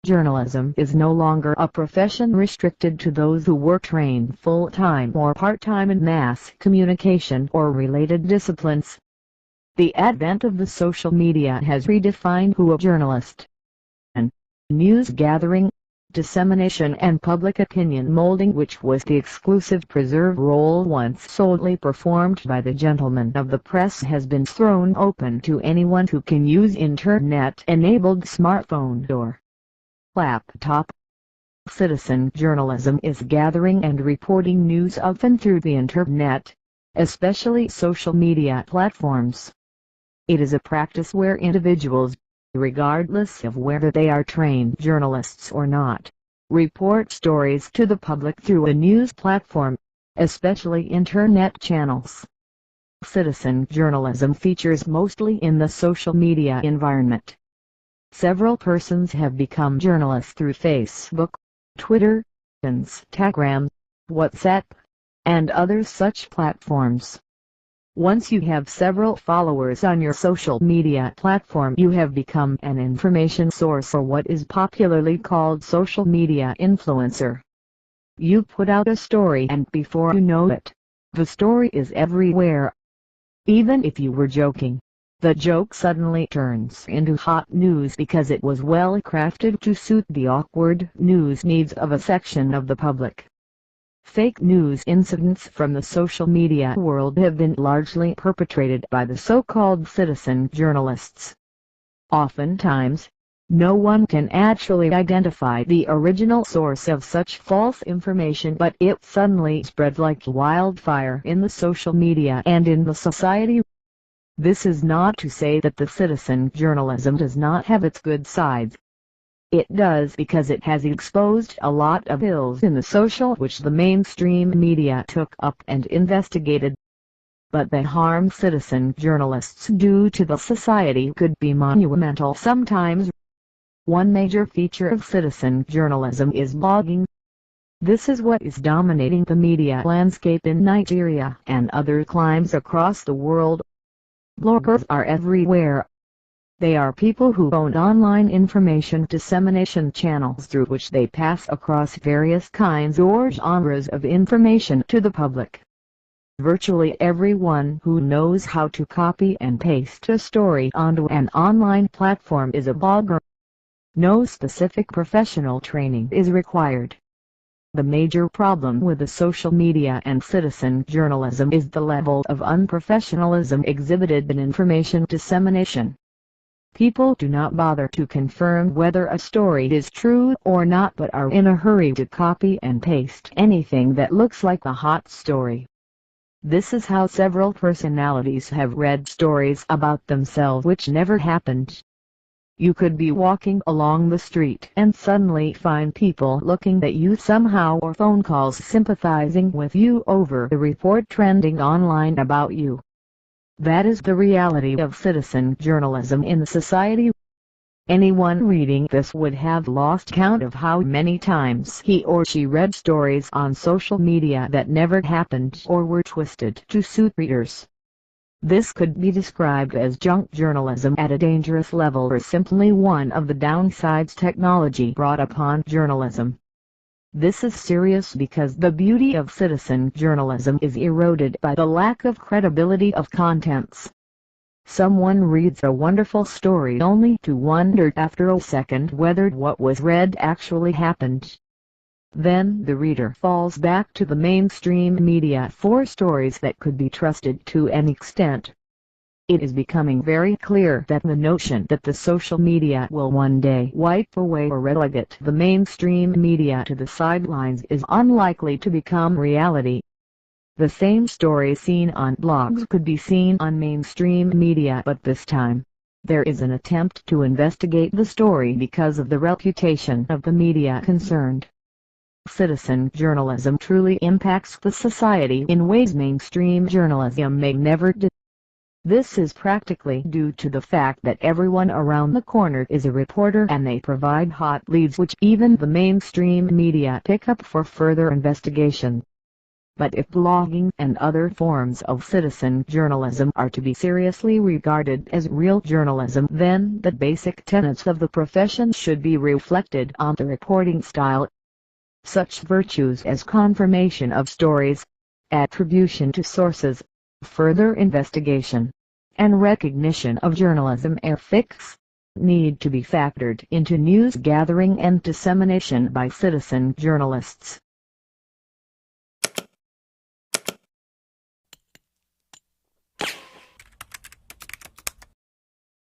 journalism is no longer a profession restricted to those who were trained full-time or part-time in mass communication or related disciplines. The advent of the social media has redefined who a journalist and news gathering, dissemination and public opinion molding, which was the exclusive preserved role once solely performed by the gentlemen of the press, has been thrown open to anyone who can use internet-enabled smartphone or laptop. Citizen journalism is gathering and reporting news often through the internet, especially social media platforms. It is a practice where individuals, regardless of whether they are trained journalists or not, report stories to the public through a news platform, especially internet channels. Citizen journalism features mostly in the social media environment. Several persons have become journalists through Facebook, Twitter, Instagram, WhatsApp, and other such platforms. Once you have several followers on your social media platform, you have become an information source, or what is popularly called social media influencer. You put out a story and before you know it, the story is everywhere. Even if you were joking, the joke suddenly turns into hot news because it was well crafted to suit the awkward news needs of a section of the public. Fake news incidents from the social media world have been largely perpetrated by the so-called citizen journalists. Oftentimes, no one can actually identify the original source of such false information, but it suddenly spread like wildfire in the social media and in the society. This is not to say that the citizen journalism does not have its good sides. It does, because it has exposed a lot of ills in the social which the mainstream media took up and investigated. But the harm citizen journalists do to the society could be monumental sometimes. One major feature of citizen journalism is blogging. This is what is dominating the media landscape in Nigeria and other climes across the world. Bloggers are everywhere. They are people who own online information dissemination channels through which they pass across various kinds or genres of information to the public. Virtually everyone who knows how to copy and paste a story onto an online platform is a blogger. No specific professional training is required. The major problem with the social media and citizen journalism is the level of unprofessionalism exhibited in information dissemination. People do not bother to confirm whether a story is true or not, but are in a hurry to copy and paste anything that looks like a hot story. This is how several personalities have read stories about themselves which never happened. You could be walking along the street and suddenly find people looking at you somehow, or phone calls sympathizing with you over the report trending online about you. That is the reality of citizen journalism in the society. Anyone reading this would have lost count of how many times he or she read stories on social media that never happened or were twisted to suit readers. This could be described as junk journalism at a dangerous level, or simply one of the downsides technology brought upon journalism. This is serious because the beauty of citizen journalism is eroded by the lack of credibility of contents. Someone reads a wonderful story only to wonder after a second whether what was read actually happened. Then the reader falls back to the mainstream media for stories that could be trusted to an extent. It is becoming very clear that the notion that the social media will one day wipe away or relegate the mainstream media to the sidelines is unlikely to become reality. The same story seen on blogs could be seen on mainstream media, but this time, there is an attempt to investigate the story because of the reputation of the media concerned. Citizen journalism truly impacts the society in ways mainstream journalism may never do. This is practically due to the fact that everyone around the corner is a reporter, and they provide hot leads which even the mainstream media pick up for further investigation. But if blogging and other forms of citizen journalism are to be seriously regarded as real journalism, then the basic tenets of the profession should be reflected on the reporting style. Such virtues as confirmation of stories, attribution to sources, further investigation, and recognition of journalism ethics need to be factored into news gathering and dissemination by citizen journalists.